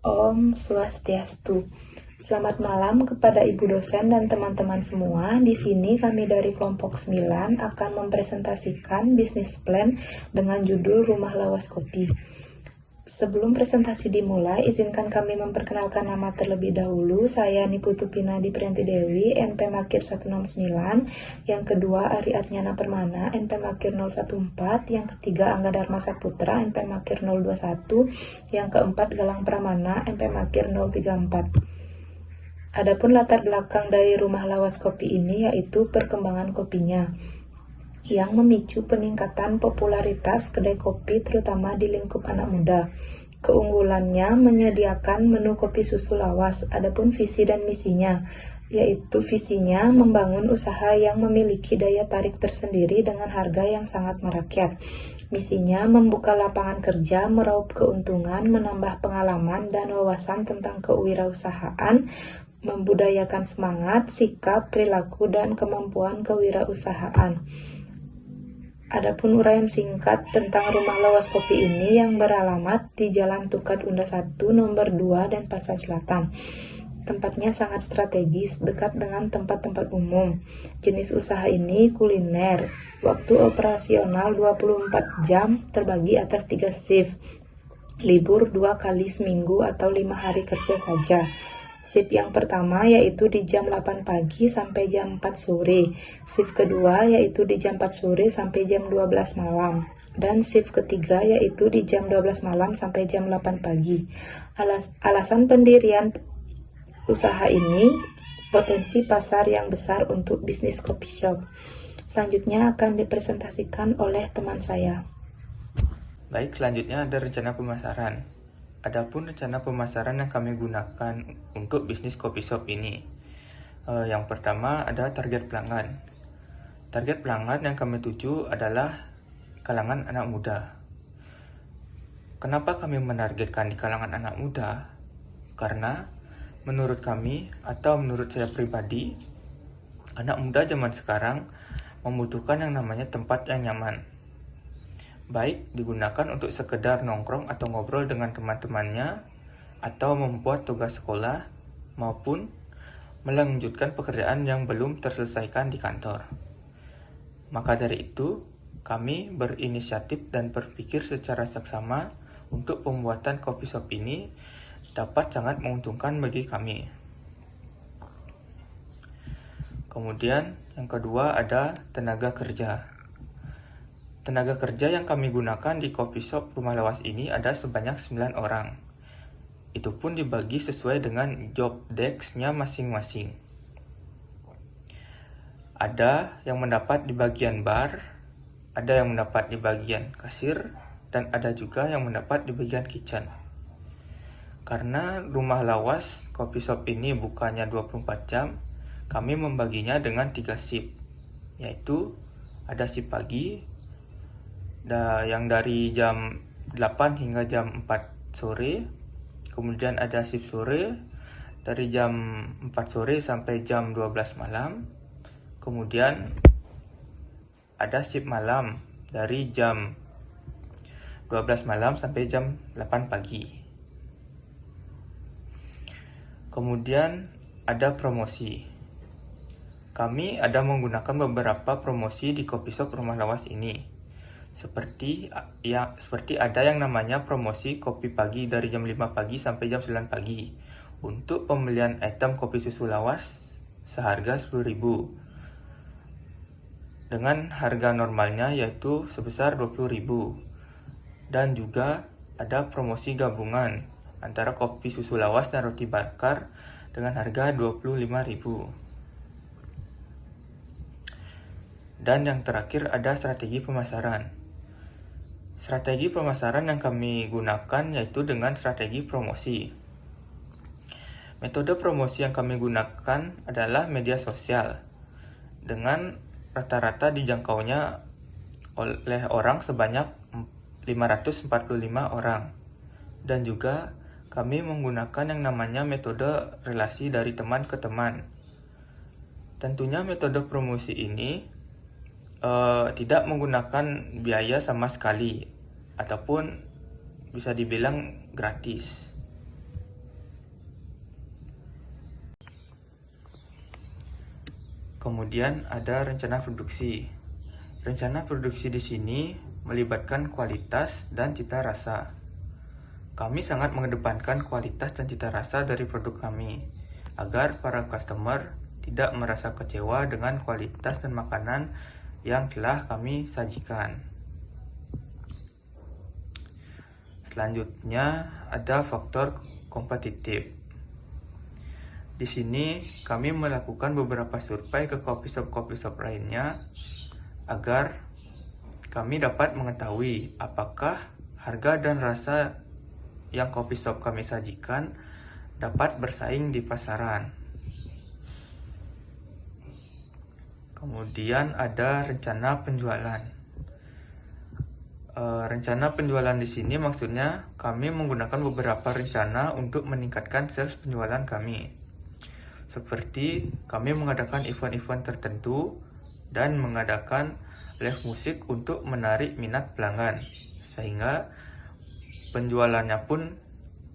Om Swastiastu. Selamat malam kepada Ibu dosen dan teman-teman semua. Di sini kami dari kelompok 9 akan mempresentasikan bisnis plan dengan judul Rumah Lawas Kopi. Sebelum presentasi dimulai, izinkan kami memperkenalkan nama terlebih dahulu. Saya Niputu Pinadi Priyanti Dewi, NP Makir 169. Yang kedua, Ari Atnyana Permana, NP Makir 014. Yang ketiga, Angga Dharma Saputra, NP Makir 021. Yang keempat, Galang Pramana, NP Makir 034. Adapun latar belakang dari Rumah Lawas Kopi ini yaitu perkembangan kopinya yang memicu peningkatan popularitas kedai kopi terutama di lingkup anak muda. Keunggulannya menyediakan menu kopi susu lawas. Adapun visi dan misinya, yaitu visinya membangun usaha yang memiliki daya tarik tersendiri dengan harga yang sangat merakyat. Misinya membuka lapangan kerja, meraup keuntungan, menambah pengalaman dan wawasan tentang kewirausahaan, membudayakan semangat, sikap, perilaku, dan kemampuan kewirausahaan. Adapun uraian singkat tentang Rumah Lawas Kopi ini yang beralamat di Jalan Tukat Unda 1, nomor 2, Denpasar Selatan. Tempatnya sangat strategis, dekat dengan tempat-tempat umum. Jenis usaha ini kuliner. Waktu operasional 24 jam terbagi atas 3 shift. Libur 2 kali seminggu atau 5 hari kerja saja. Shift yang pertama yaitu di jam 8 pagi sampai jam 4 sore. Shift kedua yaitu di jam 4 sore sampai jam 12 malam. Dan shift ketiga yaitu di jam 12 malam sampai jam 8 pagi. Alasan pendirian usaha ini potensi pasar yang besar untuk bisnis kopi shop. Selanjutnya akan dipresentasikan oleh teman saya. Baik, selanjutnya ada rencana pemasaran. Adapun rencana pemasaran yang kami gunakan untuk bisnis kopi shop ini, yang pertama ada target pelanggan. Target pelanggan yang kami tuju adalah kalangan anak muda. Kenapa kami menargetkan di kalangan anak muda? Karena menurut kami atau menurut saya pribadi, anak muda zaman sekarang membutuhkan yang namanya tempat yang nyaman. Baik digunakan untuk sekedar nongkrong atau ngobrol dengan teman-temannya, atau membuat tugas sekolah, maupun melanjutkan pekerjaan yang belum terselesaikan di kantor. Maka dari itu, kami berinisiatif dan berpikir secara seksama untuk pembuatan kopi shop ini dapat sangat menguntungkan bagi kami. Kemudian yang kedua ada tenaga kerja. Tenaga kerja yang kami gunakan di coffee shop Rumah Lawas ini ada sebanyak 9 orang. Itu pun dibagi sesuai dengan job desk-nya masing-masing. Ada yang mendapat di bagian bar, ada yang mendapat di bagian kasir, dan ada juga yang mendapat di bagian kitchen. Karena Rumah Lawas coffee shop ini bukanya 24 jam, kami membaginya dengan 3 shift, yaitu ada shift pagi, yang dari jam 8 hingga jam 4 sore. Kemudian ada shift sore dari jam 4 sore sampai jam 12 malam. Kemudian ada shift malam dari jam 12 malam sampai jam 8 pagi. Kemudian ada promosi. Kami ada menggunakan beberapa promosi di coffee shop Rumah Lawas ini. Seperti ada yang namanya promosi kopi pagi dari jam 5 pagi sampai jam 9 pagi untuk pembelian item kopi susu lawas seharga 10.000 dengan harga normalnya yaitu sebesar 20.000. Dan juga ada promosi gabungan antara kopi susu lawas dan roti bakar dengan harga 25.000. Dan yang terakhir ada strategi pemasaran. Strategi pemasaran yang kami gunakan yaitu dengan strategi promosi. Metode promosi yang kami gunakan adalah media sosial dengan rata-rata dijangkaunya oleh orang sebanyak 545 orang. Dan juga kami menggunakan yang namanya metode relasi dari teman ke teman. Tentunya metode promosi ini tidak menggunakan biaya sama sekali ataupun bisa dibilang gratis. Kemudian ada rencana produksi. Rencana produksi di sini melibatkan kualitas dan cita rasa. Kami sangat mengedepankan kualitas dan cita rasa dari produk kami, agar para customer tidak merasa kecewa dengan kualitas dan makanan yang telah kami sajikan. Selanjutnya ada faktor kompetitif. Di sini kami melakukan beberapa survei ke coffee shop lainnya agar kami dapat mengetahui apakah harga dan rasa yang coffee shop kami sajikan dapat bersaing di pasaran. Kemudian ada rencana penjualan. Rencana penjualan di sini maksudnya kami menggunakan beberapa rencana untuk meningkatkan sales penjualan kami. Seperti kami mengadakan event-event tertentu dan mengadakan live musik untuk menarik minat pelanggan, sehingga penjualannya pun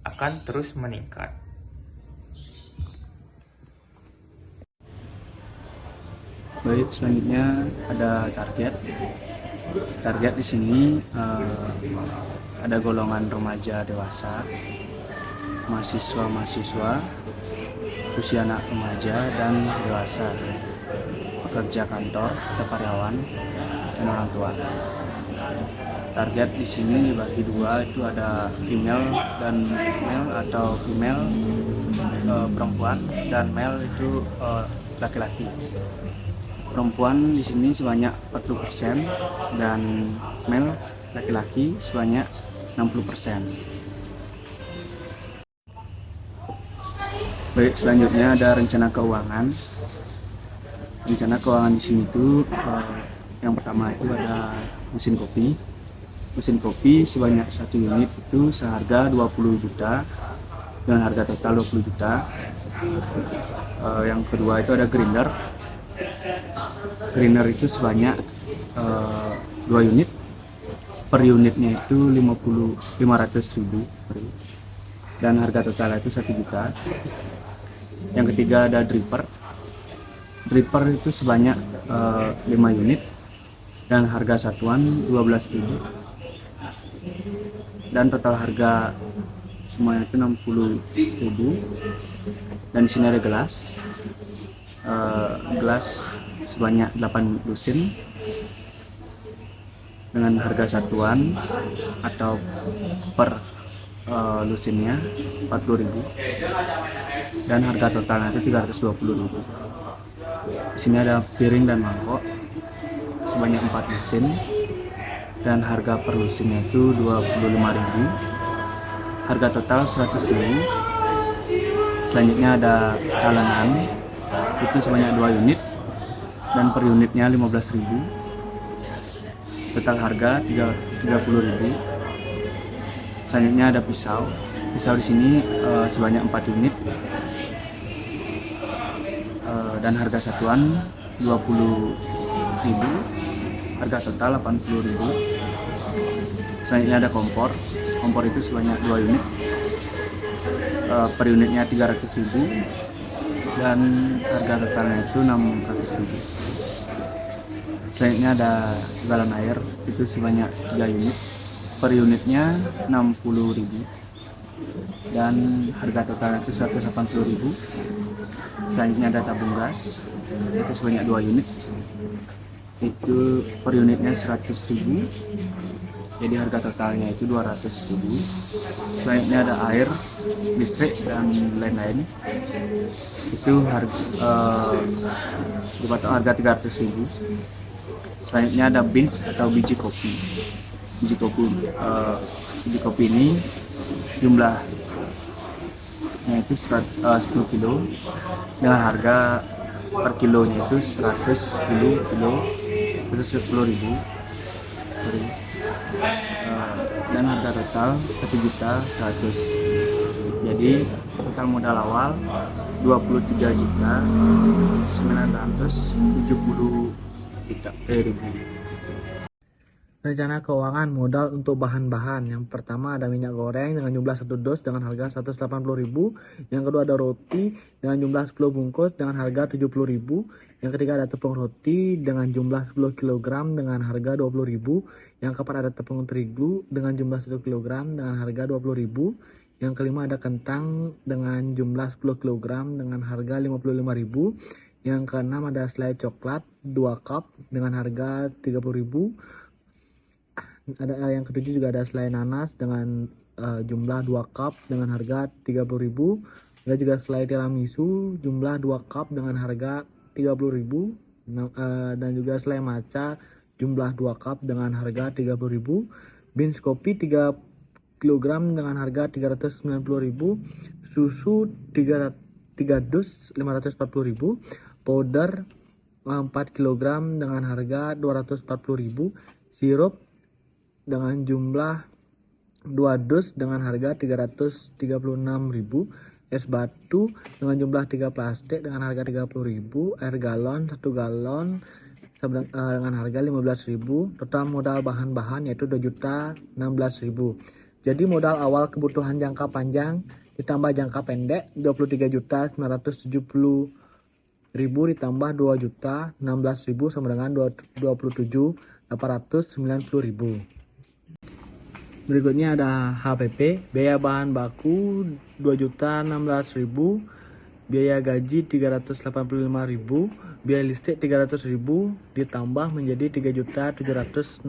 akan terus meningkat. Baik, selanjutnya ada target. Target di sini ada golongan remaja dewasa, mahasiswa, usia anak remaja dan dewasa, pekerja kantor atau karyawan, dan orang tua. Target di sini dibagi dua, itu ada female dan male, atau female perempuan, dan male itu laki-laki. Perempuan di sini sebanyak 40% dan male laki-laki sebanyak 60%. Baik, selanjutnya ada rencana keuangan. Rencana keuangan di sini itu yang pertama itu ada mesin kopi. Mesin kopi sebanyak 1 unit itu seharga 20 juta dengan harga total 20 juta. Yang kedua itu ada grinder. Grinder itu sebanyak 2 unit. Per unitnya itu 500.000 dan harga total itu 1 juta. Yang ketiga ada dripper. Dripper itu sebanyak 5 unit dan harga satuan 12.000. Dan total harga semuanya itu 60.000. Dan di sini ada gelas. Gelas sebanyak 8 lusin dengan harga satuan atau per lusinnya 40.000 dan harga totalnya itu 320.000. Di sini ada piring dan mangkok sebanyak 4 lusin dan harga per lusinnya itu 25.000. Harga total 100.000. Selanjutnya ada talenan, itu sebanyak 2 unit dan per unitnya 15.000. Total harga 30.000. Selanjutnya ada pisau. Pisau di sini sebanyak 4 unit dan harga satuan 20.000. Harga total 80.000. Selanjutnya ada kompor. Kompor itu sebanyak 2 unit. Per unitnya 300.000 dan harga totalnya itu 600.000. Selanjutnya ada galon air, itu sebanyak 3 unit. Per unitnya 60.000 dan harga totalnya itu 180.000. Selanjutnya ada tabung gas, itu sebanyak 2 unit. Itu per unitnya 100.000. Jadi harga totalnya itu 200.000. Selanjutnya ada air, listrik dan lain-lain. Itu dipatok harga 300.000. Selanjutnya ada beans atau biji kopi. Biji kopi ini jumlahnya itu 10 kilo dengan harga per kilonya itu 110 kilo, itu 10.000. Dan harga total 1.100.000. Jadi total modal awal 23.970.000. Rencana keuangan modal untuk bahan-bahan. Yang pertama ada minyak goreng dengan jumlah 1 dos dengan harga 180.000. Yang kedua ada roti dengan jumlah 10 bungkus dengan harga 70.000. Yang ketiga ada tepung roti dengan jumlah 10 kg dengan harga 20.000. Yang keempat ada tepung terigu dengan jumlah 1 kg dengan harga 20.000. Yang kelima ada kentang dengan jumlah 10 kg dengan harga 55.000. Yang keenam ada selai coklat 2 cup dengan harga 30.000. Ada yang ketujuh juga ada selai nanas dengan jumlah 2 cup dengan harga 30.000. Ada juga selai tiramisu jumlah 2 cup dengan harga 30.000. Dan juga selai matcha jumlah 2 cup dengan harga 30.000. Beans kopi 3 kg dengan harga 390.000. Susu 3 dus 540.000. Powder 4 kg dengan harga 240.000. Sirup dengan jumlah 2 dus dengan harga 336.000. Es batu dengan jumlah 3 plastik dengan harga 30.000. Air galon 1 galon dengan harga 15.000. Total modal bahan-bahan yaitu 2.016.000. Jadi modal awal kebutuhan jangka panjang ditambah jangka pendek 23.970.000 ditambah 2.016.000 sama dengan 27.890.000. Berikutnya ada HPP, biaya bahan baku 2.016.000, biaya gaji 385.000, biaya listrik 300.000 ditambah menjadi 3.765.000.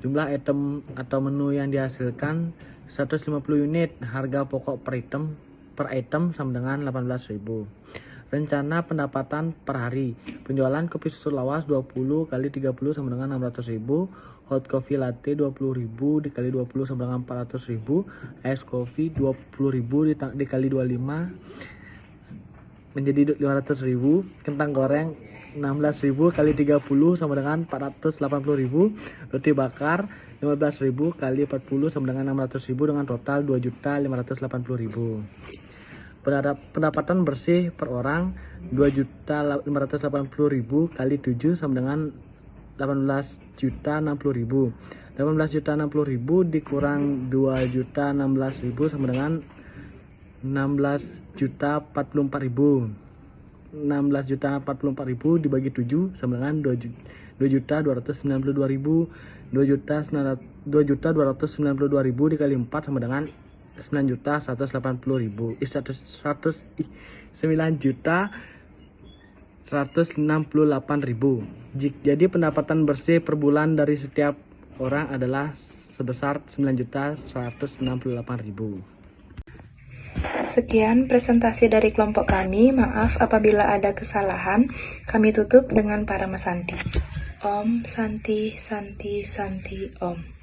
Jumlah item atau menu yang dihasilkan 150 unit, harga pokok per item sama dengan 18.000. Rencana pendapatan per hari, penjualan kopi susu lawas 20 kali 30 sama dengan 600.000. Hot coffee latte 20.000 dikali 20 sama dengan 400.000. Ice coffee 20.000 dikali 25 menjadi 500.000. Kentang goreng 16.000 kali 30 sama dengan 480.000. Roti bakar 15.000 kali 40 sama dengan 600.000 dengan total 2.580.000. Pendapatan bersih per orang 2.580.000 kali 7 sama dengan 18.060.000. 18.060.000 dikurang 2.016.000 sama dengan 16.044.000. 16.044.000 dibagi 7 sama dengan 2.292.000. 2.292.000 dikali 4 sama dengan 9.180.000. 9.168.000. Jadi pendapatan bersih per bulan dari setiap orang adalah sebesar 9.168.000. Sekian presentasi dari kelompok kami. Maaf apabila ada kesalahan. Kami tutup dengan para mesanti. Om Santi Santi Santi Om.